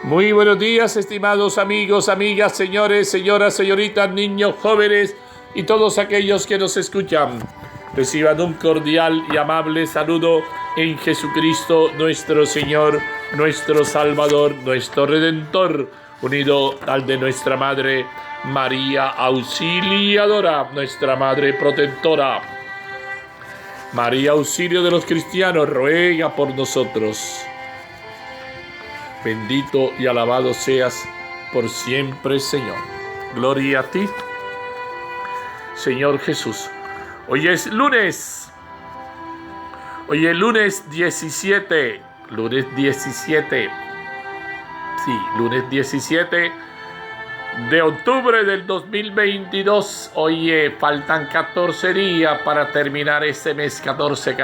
Muy buenos días, estimados amigos, amigas, señores, señoras, señoritas, niños, jóvenes y todos aquellos que nos escuchan. Reciban un cordial y amable saludo en Jesucristo, nuestro Señor, nuestro Salvador, nuestro Redentor, unido al de nuestra Madre María Auxiliadora, nuestra Madre Protectora. María, auxilio de los cristianos, ruega por nosotros. Bendito y alabado seas por siempre, Señor. Gloria a ti, Señor Jesús. Hoy es lunes. Hoy es lunes 17. Lunes 17. Sí, lunes 17 de octubre del 2022. Hoy faltan 14 días para terminar este mes 14.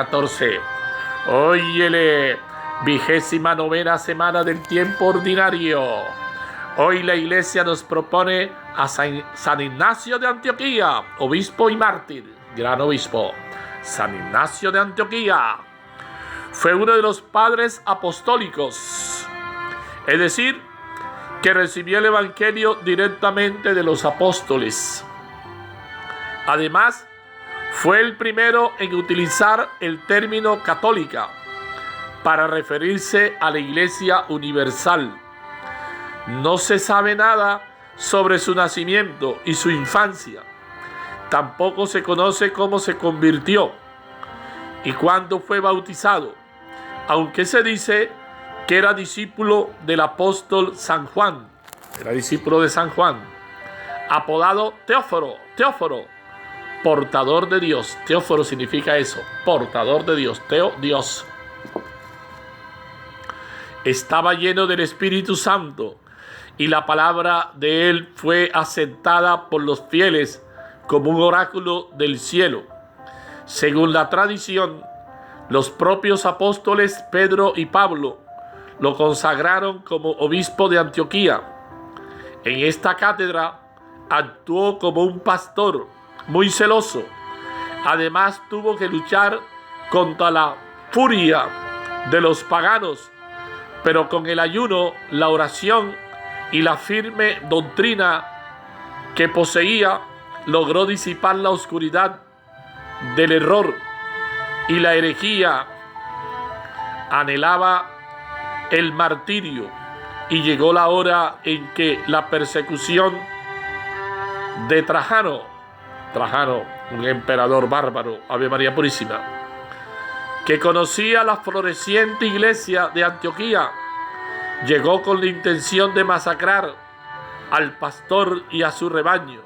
Hoy el 29ª semana del tiempo ordinario. Hoy la iglesia nos propone a San Ignacio de Antioquía, obispo y mártir, gran obispo. San Ignacio de Antioquía fue uno de los padres apostólicos, es decir, que recibió el evangelio directamente de los apóstoles. Además, fue el primero en utilizar el término católica para referirse a la Iglesia universal. No se sabe nada sobre su nacimiento y su infancia. Tampoco se conoce cómo se convirtió y cuándo fue bautizado, aunque se dice que era discípulo del apóstol San Juan. Era discípulo de San Juan, apodado Teóforo, portador de Dios. Teóforo significa eso, portador de Dios, Dios. Estaba lleno del Espíritu Santo y la palabra de él fue aceptada por los fieles como un oráculo del cielo. Según la tradición, los propios apóstoles Pedro y Pablo lo consagraron como obispo de Antioquía. En esta cátedra actuó como un pastor muy celoso. Además, tuvo que luchar contra la furia de los paganos, pero con el ayuno, la oración y la firme doctrina que poseía, logró disipar la oscuridad del error y la herejía. Anhelaba el martirio y llegó la hora en que la persecución de Trajano, un emperador bárbaro, Ave María Purísima, que conocía la floreciente iglesia de Antioquía, llegó con la intención de masacrar al pastor y a su rebaño.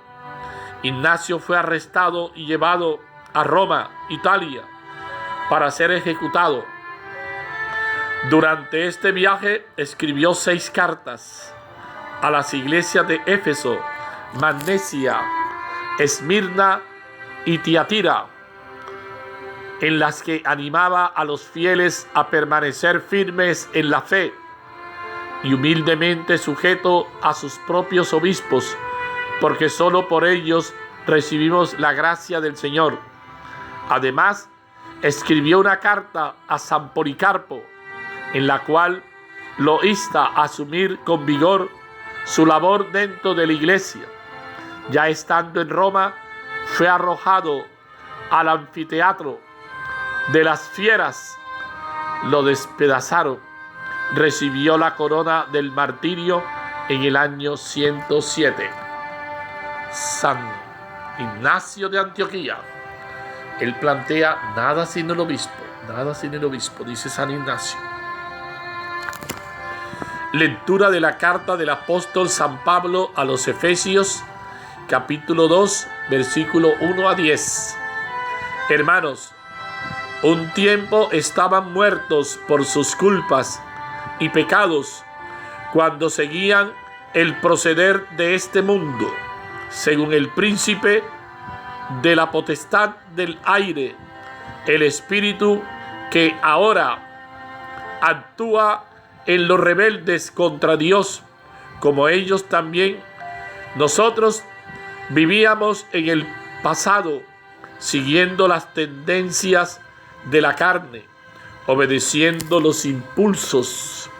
Ignacio fue arrestado y llevado a Roma, Italia, para ser ejecutado. Durante este viaje escribió 6 cartas a las iglesias de Éfeso, Magnesia, Esmirna y Tiatira, en las que animaba a los fieles a permanecer firmes en la fe y humildemente sujeto a sus propios obispos, porque solo por ellos recibimos la gracia del Señor. Además, escribió una carta a San Policarpo, en la cual lo insta a asumir con vigor su labor dentro de la iglesia. Ya estando en Roma, fue arrojado al anfiteatro de las fieras, lo despedazaron. Recibió la corona del martirio en el año 107. San Ignacio de Antioquía. Él plantea nada sin el obispo, dice San Ignacio. Lectura de la carta del apóstol San Pablo a los Efesios, capítulo 2, versículo 1 a 10. Hermanos, un tiempo estaban muertos por sus culpas y pecados, cuando seguían el proceder de este mundo, según el príncipe de la potestad del aire, el espíritu que ahora actúa en los rebeldes contra Dios, como ellos también. Nosotros vivíamos en el pasado, siguiendo las tendencias de la carne, obedeciendo los impulsos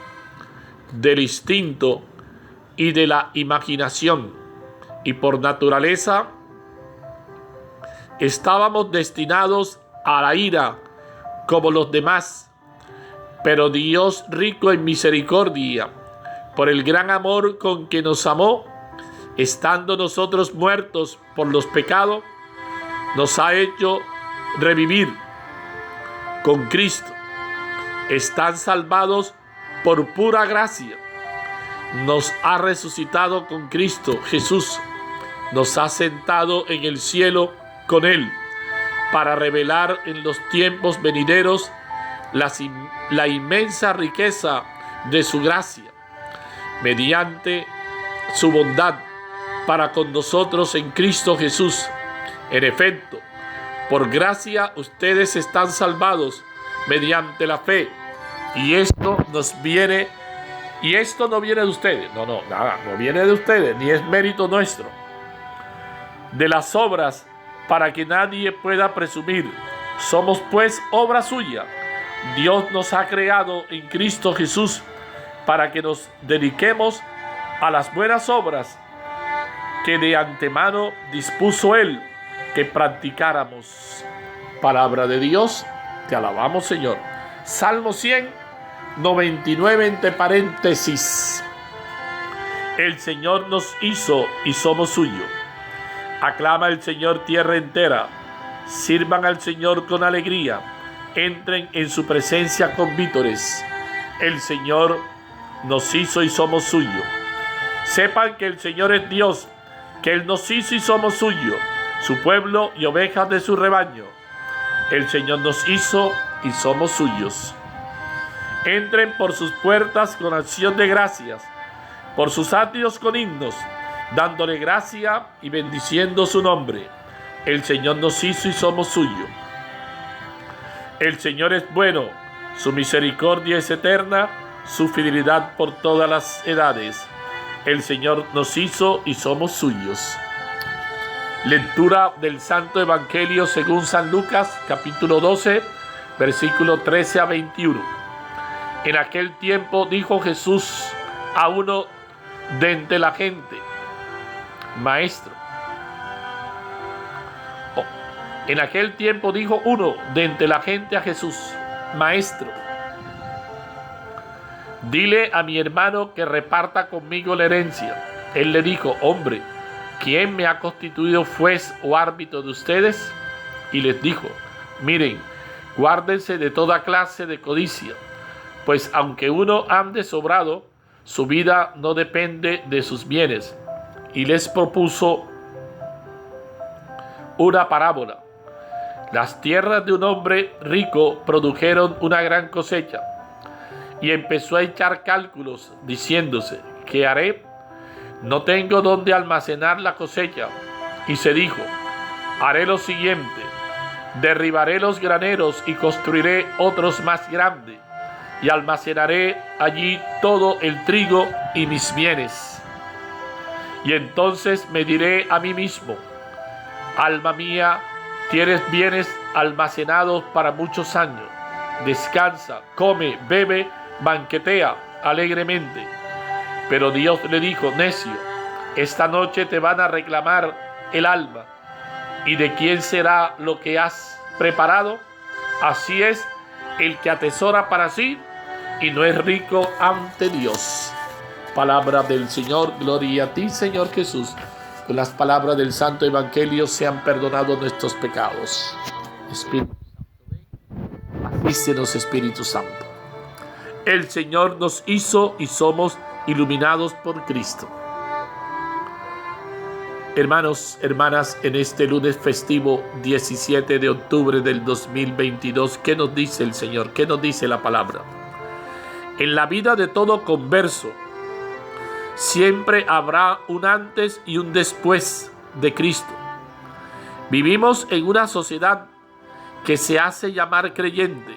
del instinto y de la imaginación, y por naturaleza estábamos destinados a la ira como los demás. Pero Dios, rico en misericordia, por el gran amor con que nos amó, estando nosotros muertos por los pecados, nos ha hecho revivir con Cristo. Están salvados por pura gracia. Nos ha resucitado con Cristo Jesús. Nos ha sentado en el cielo con Él, para revelar en los tiempos venideros la inmensa riqueza de su gracia, mediante su bondad para con nosotros en Cristo Jesús. En efecto, por gracia ustedes están salvados mediante la fe, y esto no viene de ustedes, no viene de ustedes, ni es mérito nuestro, de las obras, para que nadie pueda presumir. Somos pues obra suya. Dios nos ha creado en Cristo Jesús para que nos dediquemos a las buenas obras que de antemano dispuso Él que practicáramos. Palabra de Dios, te alabamos, Señor. Salmo 199, entre paréntesis. El Señor nos hizo y somos suyo. Aclama al Señor tierra entera. Sirvan al Señor con alegría. Entren en su presencia con vítores. El Señor nos hizo y somos suyo. Sepan que el Señor es Dios, que Él nos hizo y somos suyo, su pueblo y ovejas de su rebaño. El Señor nos hizo y somos suyos. Entren por sus puertas con acción de gracias, por sus atrios con himnos, dándole gracia y bendiciendo su nombre. El Señor nos hizo y somos suyo. El Señor es bueno, su misericordia es eterna, su fidelidad por todas las edades. El Señor nos hizo y somos suyos. Lectura del Santo Evangelio según San Lucas, capítulo 12, versículo 13 a 21. En aquel tiempo dijo Jesús a uno de entre la gente: Maestro. En aquel tiempo dijo uno de entre la gente a Jesús: Maestro, dile a mi hermano que reparta conmigo la herencia. Él le dijo: Hombre, ¿quién me ha constituido juez o árbitro de ustedes? Y les dijo: Miren, guárdense de toda clase de codicia, pues aunque uno ande sobrado, su vida no depende de sus bienes. Y les propuso una parábola. Las tierras de un hombre rico produjeron una gran cosecha, y empezó a echar cálculos, diciéndose: ¿qué haré? No tengo dónde almacenar la cosecha. Y se dijo: haré lo siguiente: derribaré los graneros y construiré otros más grandes, y almacenaré allí todo el trigo y mis bienes. Y entonces me diré a mí mismo: alma mía, tienes bienes almacenados para muchos años. Descansa, come, bebe, banquetea alegremente. Pero Dios le dijo: necio, esta noche te van a reclamar el alma. ¿Y de quién será lo que has preparado? Así es el que atesora para sí y no es rico ante Dios. Palabra del Señor. Gloria a ti, Señor Jesús. Con las palabras del Santo Evangelio sean perdonados nuestros pecados. Espíritu Santo, asístenos, Espíritu Santo. El Señor nos hizo y somos iluminados por Cristo. Hermanos, hermanas, en este lunes festivo 17 de octubre del 2022, ¿qué nos dice el Señor? ¿Qué nos dice la palabra? En la vida de todo converso siempre habrá un antes y un después de Cristo. Vivimos en una sociedad que se hace llamar creyente,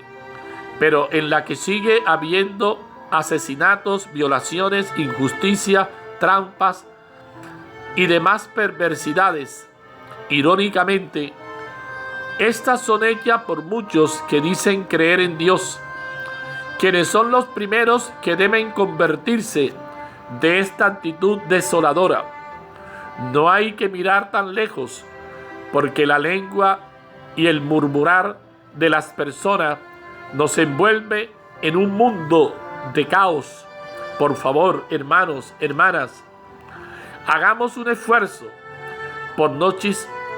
pero en la que sigue habiendo asesinatos, violaciones, injusticia, trampas y demás perversidades. Irónicamente, estas son hechas por muchos que dicen creer en Dios quienes son los primeros que deben convertirse de esta actitud desoladora. No hay que mirar tan lejos, porque la lengua y el murmurar de las personas nos envuelve en un mundo de caos. Por favor, hermanos, hermanas, hagamos un esfuerzo por no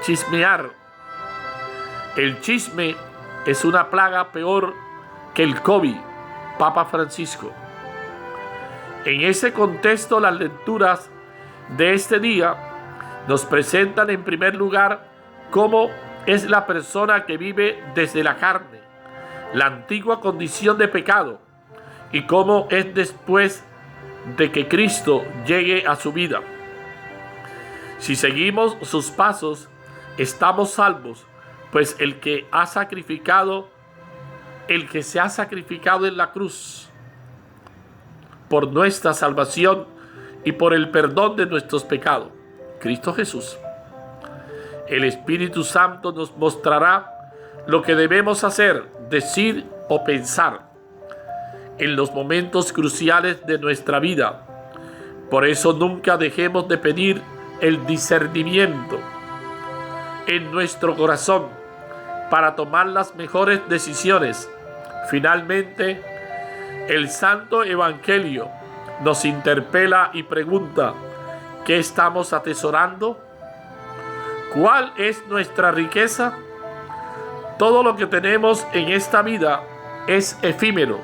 chismear. El chisme es una plaga peor que el COVID, Papa Francisco. En ese contexto, las lecturas de este día nos presentan en primer lugar cómo es la persona que vive desde la carne, la antigua condición de pecado, y cómo es después de que Cristo llegue a su vida. Si seguimos sus pasos, estamos salvos, pues el que se ha sacrificado en la cruz por nuestra salvación y por el perdón de nuestros pecados, Cristo Jesús. El Espíritu Santo nos mostrará lo que debemos hacer, decir o pensar en los momentos cruciales de nuestra vida. Por eso nunca dejemos de pedir el discernimiento en nuestro corazón para tomar las mejores decisiones. Finalmente, el Santo Evangelio nos interpela y pregunta: ¿qué estamos atesorando? ¿Cuál es nuestra riqueza? Todo lo que tenemos en esta vida es efímero.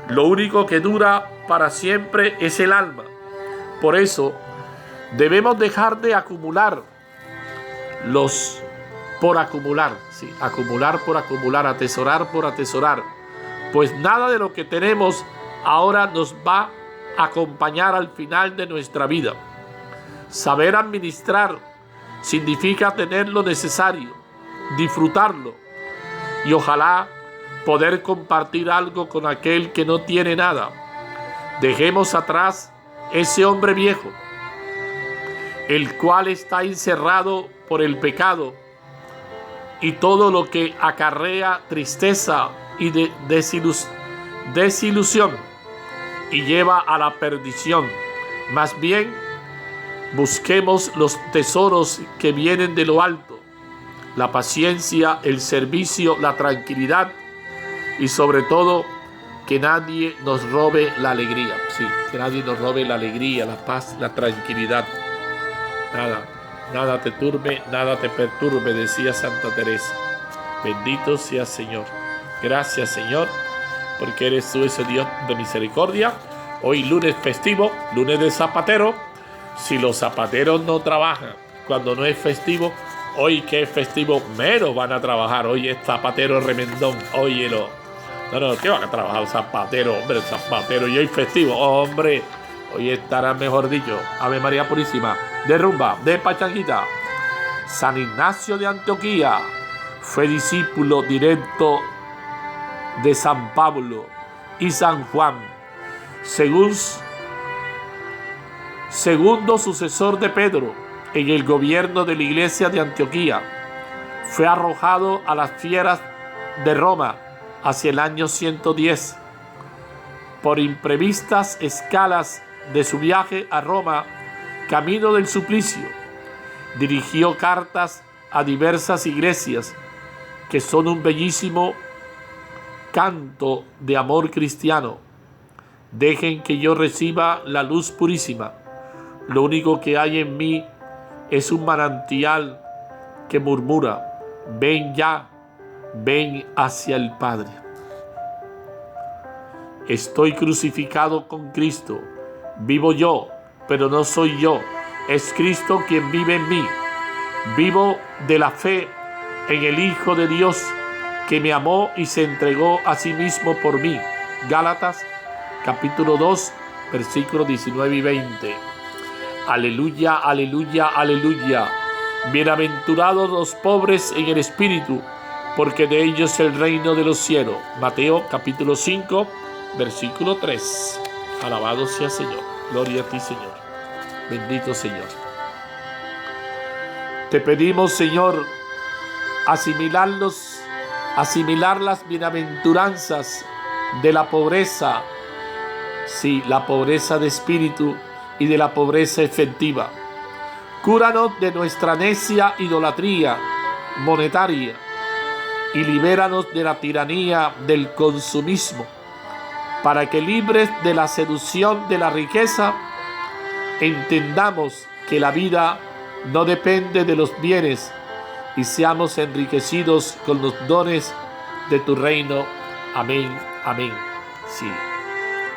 Lo único que dura para siempre es el alma. Por eso, debemos dejar de acumular acumular por acumular, atesorar por atesorar, pues nada de lo que tenemos ahora nos va a acompañar al final de nuestra vida. Saber administrar significa tener lo necesario, disfrutarlo y ojalá poder compartir algo con aquel que no tiene nada. Dejemos atrás ese hombre viejo, el cual está encerrado por el pecado y todo lo que acarrea tristeza y desilusión y lleva a la perdición. Más bien, busquemos los tesoros que vienen de lo alto: la paciencia, el servicio, la tranquilidad y sobre todo que nadie nos robe la alegría. Sí, que nadie nos robe la alegría, la paz, la tranquilidad. Nada te turbe, nada te perturbe, decía Santa Teresa. Bendito seas, Señor. Gracias, Señor, porque eres tú ese Dios de misericordia. Hoy lunes festivo, lunes de zapatero. Si los zapateros no trabajan cuando no es festivo, hoy que es festivo, menos van a trabajar. Hoy es zapatero remendón, óyelo. No, ¿qué van a trabajar zapatero? Hombre, zapatero, y hoy festivo, hombre. Hoy estará, mejor dicho, Ave María Purísima, de rumba, de pachanguita. San Ignacio de Antioquía fue discípulo directo de San Pablo y San Juan. Segundo sucesor de Pedro en el gobierno de la iglesia de Antioquía, fue arrojado a las fieras de Roma hacia el año 110. Por imprevistas escalas de su viaje a Roma, camino del suplicio, dirigió cartas a diversas iglesias que son un bellísimo canto de amor cristiano. Dejen que yo reciba la luz purísima. Lo único que hay en mí es un manantial que murmura: ven ya, ven hacia el Padre. Estoy crucificado con Cristo. Vivo yo, pero no soy yo. Es Cristo quien vive en mí. Vivo de la fe en el Hijo de Dios que me amó y se entregó a sí mismo por mí. Gálatas capítulo 2, versículos 19 y 20. Aleluya, aleluya, aleluya. Bienaventurados los pobres en el espíritu, porque de ellos es el reino de los cielos. Mateo capítulo 5, versículo 3. Alabado sea Señor. Gloria a ti, Señor. Bendito Señor. Te pedimos, Señor, asimilar las bienaventuranzas de la pobreza, sí, la pobreza de espíritu y de la pobreza efectiva. Cúranos de nuestra necia idolatría monetaria y libéranos de la tiranía del consumismo, para que, libres de la seducción de la riqueza, entendamos que la vida no depende de los bienes y seamos enriquecidos con los dones de tu reino. Amén, amén. Sí,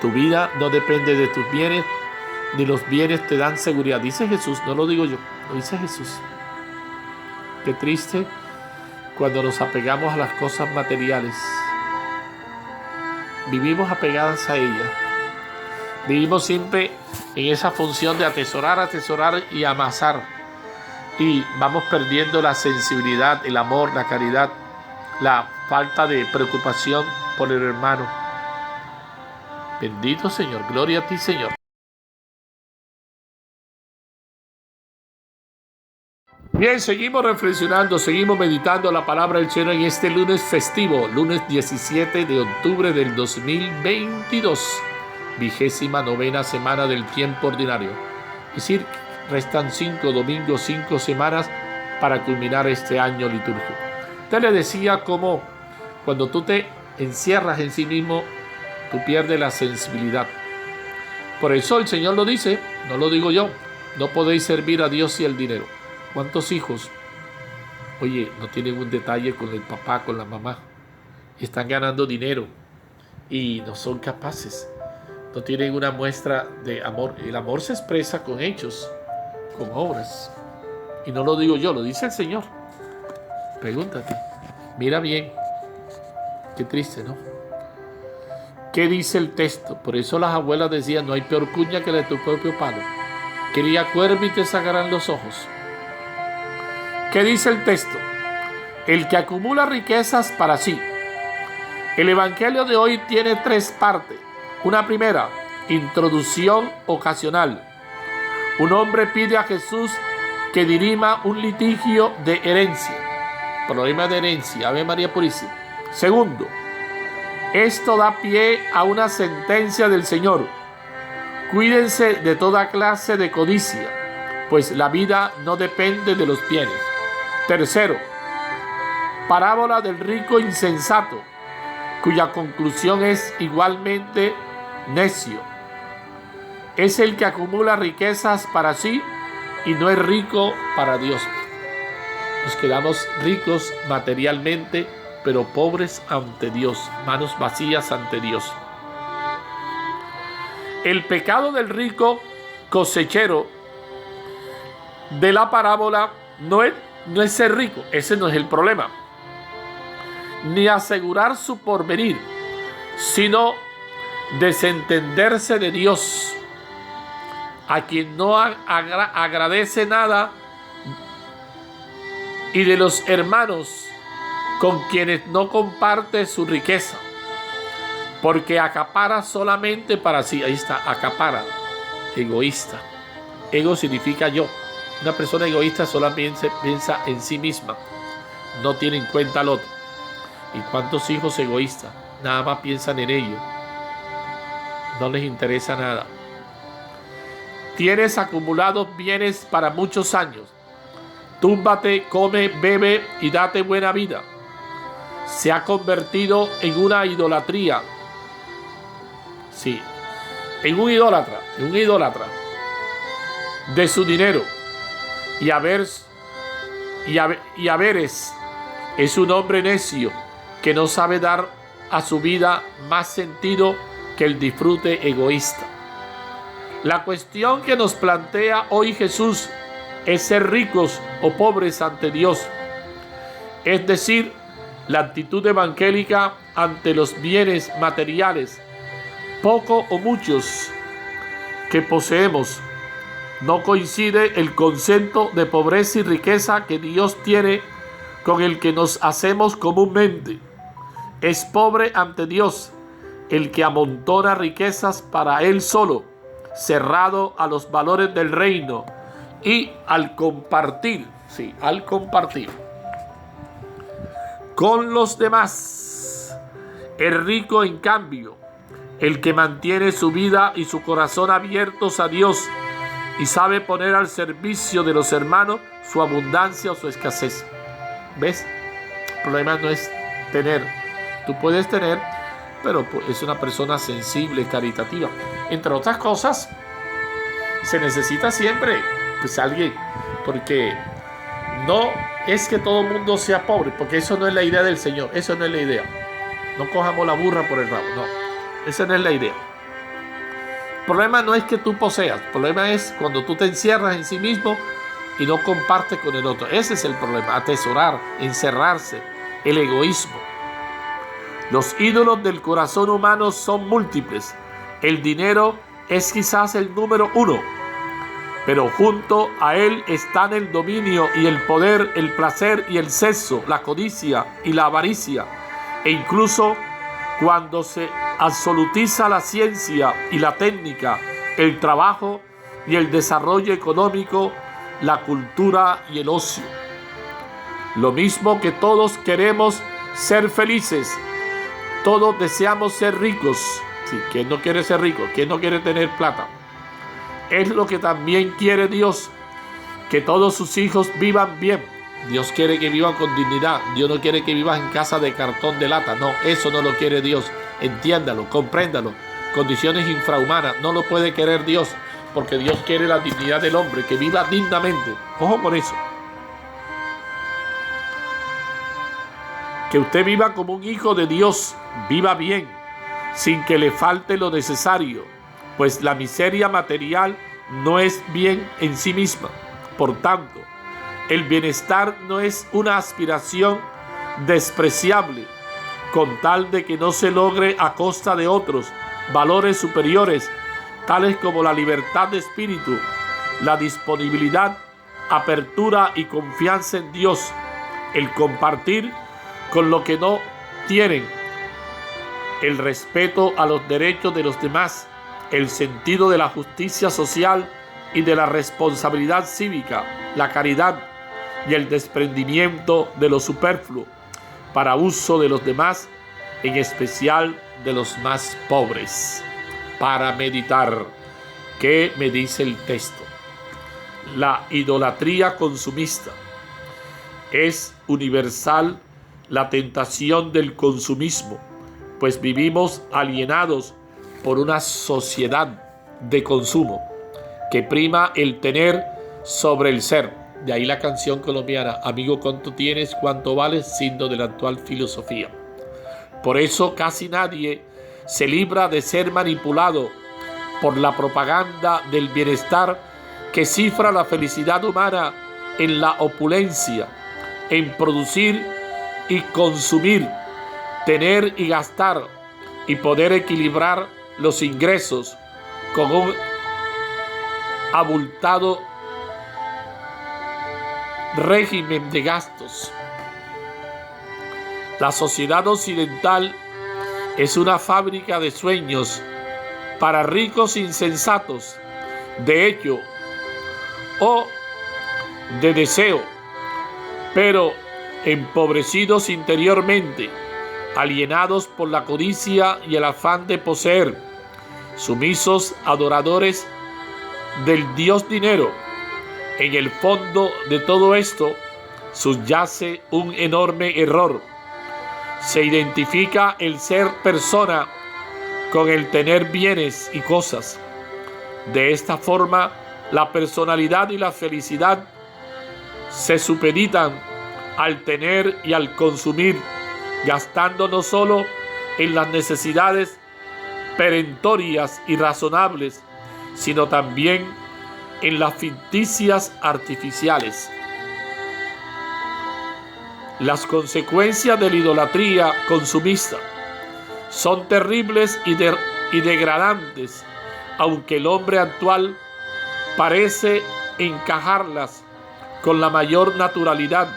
tu vida no depende de tus bienes, ni los bienes te dan seguridad. Dice Jesús, no lo digo yo, lo dice Jesús. Qué triste cuando nos apegamos a las cosas materiales. Vivimos apegadas a ellas. Vivimos siempre en esa función de atesorar, atesorar y amasar. Y vamos perdiendo la sensibilidad, el amor, la caridad, la falta de preocupación por el hermano. Bendito Señor, gloria a ti, Señor. Bien, seguimos reflexionando, seguimos meditando la palabra del Señor en este lunes festivo, lunes 17 de octubre del 2022, 29ª semana del tiempo ordinario. Es decir, restan 5 domingos, 5 semanas para culminar este año litúrgico. Usted le decía cómo cuando tú te encierras en sí mismo, tú pierdes la sensibilidad. Por eso el Señor lo dice, no lo digo yo, no podéis servir a Dios y al dinero. ¿Cuántos hijos, oye, no tienen un detalle con el papá, con la mamá? Están ganando dinero y no son capaces, no tienen una muestra de amor. El amor se expresa con hechos, con obras. Y no lo digo yo, lo dice el Señor. Pregúntate, mira bien, qué triste, ¿no? ¿Qué dice el texto? Por eso las abuelas decían, no hay peor cuña que la de tu propio palo. Cría cuervo y te sacarán los ojos. ¿Qué dice el texto? El que acumula riquezas para sí. El evangelio de hoy tiene 3 partes. Una primera, introducción ocasional. Un hombre pide a Jesús que dirima un litigio de herencia. Problema de herencia, Ave María Purísima. Segundo, esto da pie a una sentencia del Señor. Cuídense de toda clase de codicia, pues la vida no depende de los bienes. Tercero, parábola del rico insensato, cuya conclusión es igualmente necio. Es el que acumula riquezas para sí y no es rico para Dios. Nos quedamos ricos materialmente, pero pobres ante Dios, manos vacías ante Dios. El pecado del rico cosechero de la parábola no es ser rico, ese no es el problema, ni asegurar su porvenir, sino desentenderse de Dios, a quien no agradece nada, y de los hermanos con quienes no comparte su riqueza, porque acapara solamente para sí. Ahí está, acapara, egoísta. Ego significa yo. Una persona egoísta solamente piensa en sí misma, no tiene en cuenta al otro. ¿Y cuántos hijos egoístas? Nada más piensan en ellos, no les interesa nada. Tienes acumulados bienes para muchos años. Túmbate, come, bebe y date buena vida. Se ha convertido en una idolatría. Sí, en un idólatra de su dinero. Y Haberes es un hombre necio que no sabe dar a su vida más sentido que el disfrute egoísta. La cuestión que nos plantea hoy Jesús es ser ricos o pobres ante Dios, es decir, la actitud evangélica ante los bienes materiales, poco o muchos, que poseemos. No coincide el concepto de pobreza y riqueza que Dios tiene con el que nos hacemos comúnmente. Es pobre ante Dios el que amontona riquezas para él solo, cerrado a los valores del reino y al compartir con los demás El rico, en cambio, el que mantiene su vida y su corazón abiertos a Dios y sabe poner al servicio de los hermanos su abundancia o su escasez. ¿Ves? El problema no es tener. Tú puedes tener, pero es una persona sensible, caritativa. Entre otras cosas, se necesita siempre pues alguien, porque no es que todo el mundo sea pobre, porque eso no es la idea del Señor, eso no es la idea. No cojamos la burra por el rabo, no, esa no es la idea. El problema no es que tú poseas, el problema es cuando tú te encierras en sí mismo y no compartes con el otro. Ese es el problema, atesorar, encerrarse, el egoísmo. Los ídolos del corazón humano son múltiples. El dinero es quizás el número 1, pero junto a él están el dominio y el poder, el placer y el sexo, la codicia y la avaricia. E incluso cuando se absolutiza la ciencia y la técnica, el trabajo y el desarrollo económico, la cultura y el ocio. Lo mismo que todos queremos ser felices, todos deseamos ser ricos. Sí, ¿quién no quiere ser rico? ¿Quién no quiere tener plata? Es lo que también quiere Dios, que todos sus hijos vivan bien. Dios quiere que vivan con dignidad. Dios no quiere que vivas en casa de cartón de lata. No, eso no lo quiere Dios. Entiéndalo, compréndalo. Condiciones infrahumanas. No lo puede querer Dios, porque Dios quiere la dignidad del hombre, que viva dignamente. Ojo con eso. Que usted viva como un hijo de Dios. Viva bien, sin que le falte lo necesario, pues la miseria material no es bien en sí misma. Por tanto, el bienestar no es una aspiración despreciable, con tal de que no se logre a costa de otros valores superiores, tales como la libertad de espíritu, la disponibilidad, apertura y confianza en Dios, el compartir con lo que no tienen, el respeto a los derechos de los demás, el sentido de la justicia social y de la responsabilidad cívica, la caridad y el desprendimiento de lo superfluo para uso de los demás, en especial de los más pobres. Para meditar, ¿qué me dice el texto? La idolatría consumista. Es universal la tentación del consumismo, pues vivimos alienados por una sociedad de consumo que prima el tener sobre el ser. De ahí la canción colombiana, amigo, ¿cuánto tienes? ¿Cuánto vales? Signo de la actual filosofía. Por eso casi nadie se libra de ser manipulado por la propaganda del bienestar que cifra la felicidad humana en la opulencia, en producir y consumir, tener y gastar, y poder equilibrar los ingresos con un abultado régimen de gastos. La sociedad occidental es una fábrica de sueños para ricos insensatos, de hecho o de deseo, pero empobrecidos interiormente, alienados por la codicia y el afán de poseer, sumisos adoradores del Dios dinero. En el fondo de todo esto subyace un enorme error. Se identifica el ser persona con el tener bienes y cosas. De esta forma, la personalidad y la felicidad se supeditan al tener y al consumir, gastando no solo en las necesidades perentorias y razonables, sino también en las ficticias artificiales. Las consecuencias de la idolatría consumista son terribles y degradantes, aunque el hombre actual parece encajarlas con la mayor naturalidad.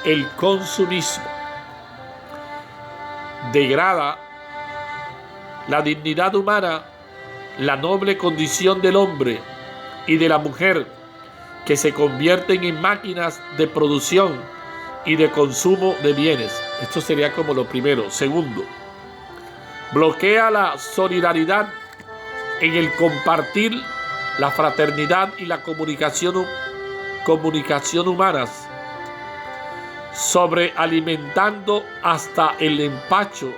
El consumismo degrada la dignidad humana, la noble condición del hombre y de la mujer, que se convierten en máquinas de producción y de consumo de bienes. Esto sería como lo primero. Segundo, Bloquea la solidaridad en el compartir, la fraternidad y la comunicación humanas, sobrealimentando hasta el empacho,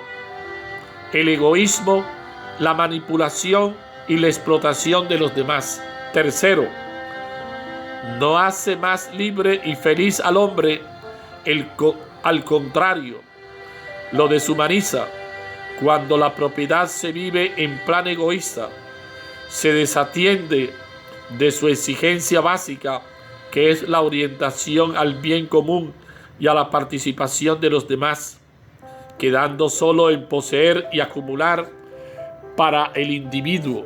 el egoísmo, la manipulación y la explotación de los demás. Tercero, no hace más libre y feliz al hombre, al contrario, lo deshumaniza. Cuando la propiedad se vive en plan egoísta, se desatiende de su exigencia básica, que es la orientación al bien común y a la participación de los demás, quedando solo en poseer y acumular para el individuo.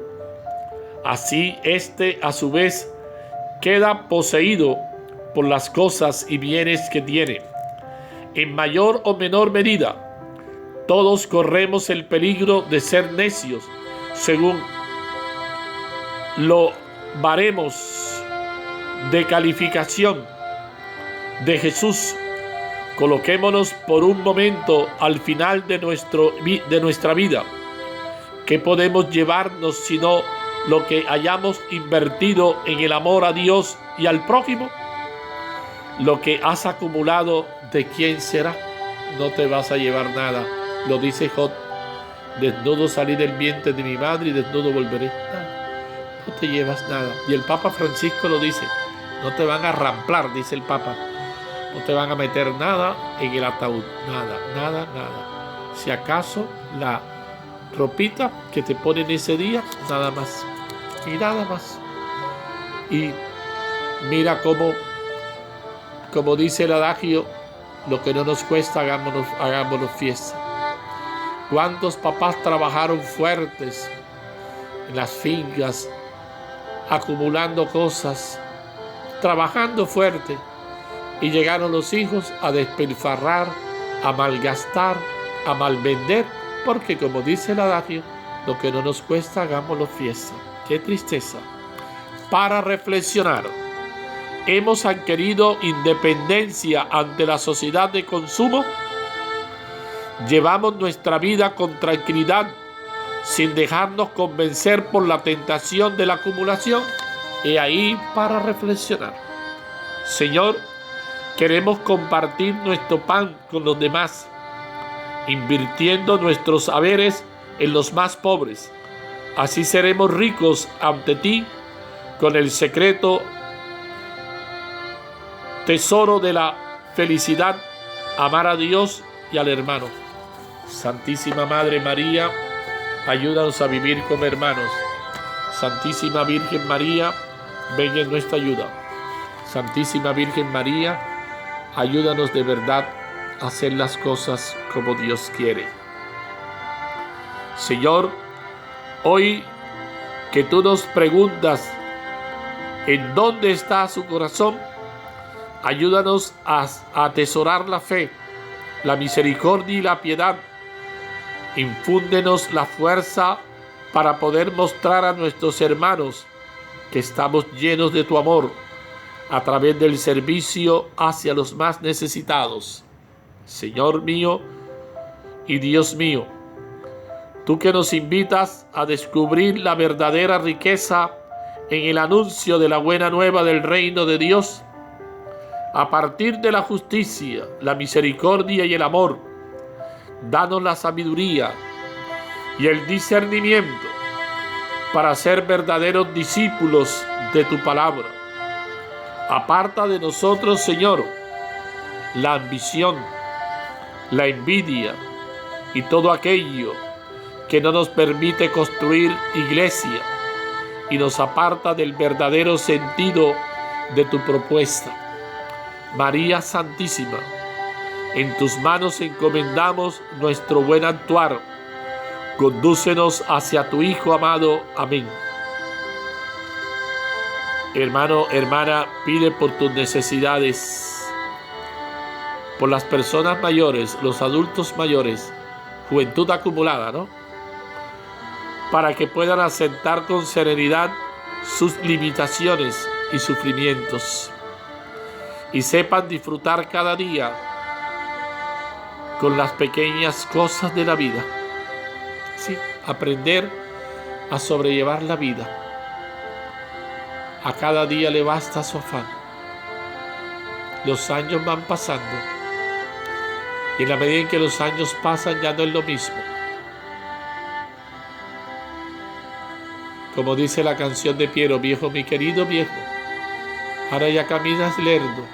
Así, a su vez, queda poseído por las cosas y bienes que tiene. En mayor o menor medida, todos corremos el peligro de ser necios, según lo baremos de calificación de Jesús. Coloquémonos por un momento al final de nuestra vida. ¿Qué podemos llevarnos sino lo que hayamos invertido en el amor a Dios y al prójimo? Lo que has acumulado, ¿de quién será? No te vas a llevar nada. Lo dice Job: desnudo salí del vientre de mi madre y desnudo volveré. No te llevas nada. Y el Papa Francisco lo dice: no te van a ramplar, dice el Papa. No te van a meter nada en el ataúd. Nada. Si acaso la ropita que te ponen ese día, nada más. Y nada más. Y mira como dice el adagio: lo que no nos cuesta, hagámoslo fiesta. ¿Cuántos papás trabajaron fuertes en las fincas, acumulando cosas, trabajando fuerte, y llegaron los hijos a despilfarrar, a malgastar, a malvender? Porque, como dice el adagio, lo que no nos cuesta, hagámoslo fiesta. ¡Qué tristeza! Para reflexionar. ¿Hemos adquirido independencia ante la sociedad de consumo? ¿Llevamos nuestra vida con tranquilidad sin dejarnos convencer por la tentación de la acumulación? He ahí para reflexionar. Señor, queremos compartir nuestro pan con los demás, invirtiendo nuestros saberes en los más pobres. Así seremos ricos ante ti con el secreto tesoro de la felicidad, amar a Dios y al hermano. Santísima Madre María, ayúdanos a vivir como hermanos. Santísima Virgen María, ven en nuestra ayuda. Santísima Virgen María, ayúdanos de verdad a hacer las cosas como Dios quiere. Señor, hoy que tú nos preguntas en dónde está su corazón, ayúdanos a atesorar la fe, la misericordia y la piedad. Infúndenos la fuerza para poder mostrar a nuestros hermanos que estamos llenos de tu amor a través del servicio hacia los más necesitados. Señor mío y Dios mío, tú que nos invitas a descubrir la verdadera riqueza en el anuncio de la buena nueva del reino de Dios, a partir de la justicia, la misericordia y el amor, danos la sabiduría y el discernimiento para ser verdaderos discípulos de tu palabra. Aparta de nosotros, Señor, la ambición, la envidia y todo aquello que no nos permite construir iglesia y nos aparta del verdadero sentido de tu propuesta. María Santísima, en tus manos encomendamos nuestro buen actuar. Condúcenos hacia tu Hijo amado. Amén. Hermano, hermana, pide por tus necesidades, por las personas mayores, los adultos mayores, juventud acumulada, ¿no? Para que puedan aceptar con serenidad sus limitaciones y sufrimientos y sepan disfrutar cada día con las pequeñas cosas de la vida. Sí, aprender a sobrellevar la vida. A cada día le basta su afán. Los años van pasando. Y en la medida en que los años pasan ya no es lo mismo. Como dice la canción de Piero, viejo, mi querido viejo, ahora ya caminas lerdo.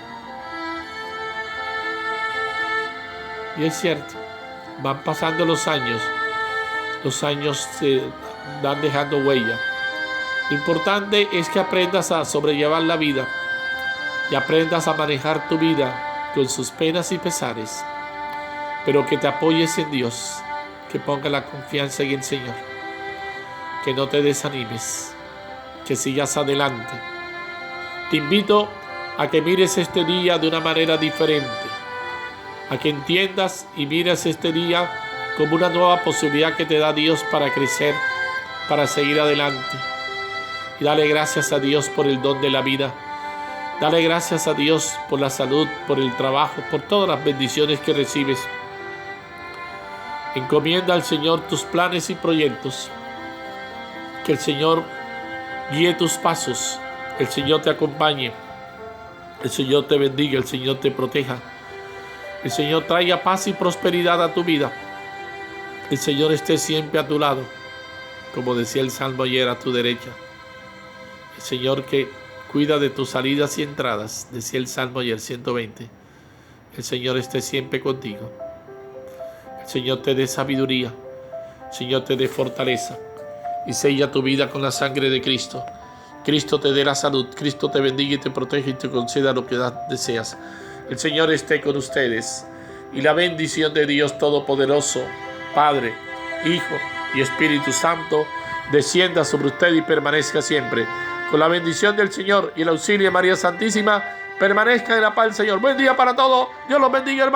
Y es cierto, van pasando los años se van dejando huella. Lo importante es que aprendas a sobrellevar la vida y aprendas a manejar tu vida con sus penas y pesares, pero que te apoyes en Dios, que pongas la confianza en el Señor, que no te desanimes, que sigas adelante. Te invito a que mires este día de una manera diferente, a que entiendas y mires este día como una nueva posibilidad que te da Dios para crecer, para seguir adelante. Y dale gracias a Dios por el don de la vida. Dale gracias a Dios por la salud, por el trabajo, por todas las bendiciones que recibes. Encomienda al Señor tus planes y proyectos. Que el Señor guíe tus pasos. El Señor te acompañe. El Señor te bendiga. El Señor te proteja. El Señor traiga paz y prosperidad a tu vida. El Señor esté siempre a tu lado. Como decía el Salmo ayer, a tu derecha. El Señor que cuida de tus salidas y entradas, decía el Salmo ayer 120. El Señor esté siempre contigo. El Señor te dé sabiduría. El Señor te dé fortaleza. Y sella tu vida con la sangre de Cristo. Cristo te dé la salud. Cristo te bendiga y te protege y te conceda lo que deseas. El Señor esté con ustedes. Y la bendición de Dios Todopoderoso, Padre, Hijo y Espíritu Santo, descienda sobre usted y permanezca siempre. Con la bendición del Señor y el auxilio de María Santísima, permanezca en la paz del Señor. Buen día para todos. Dios los bendiga, hermano.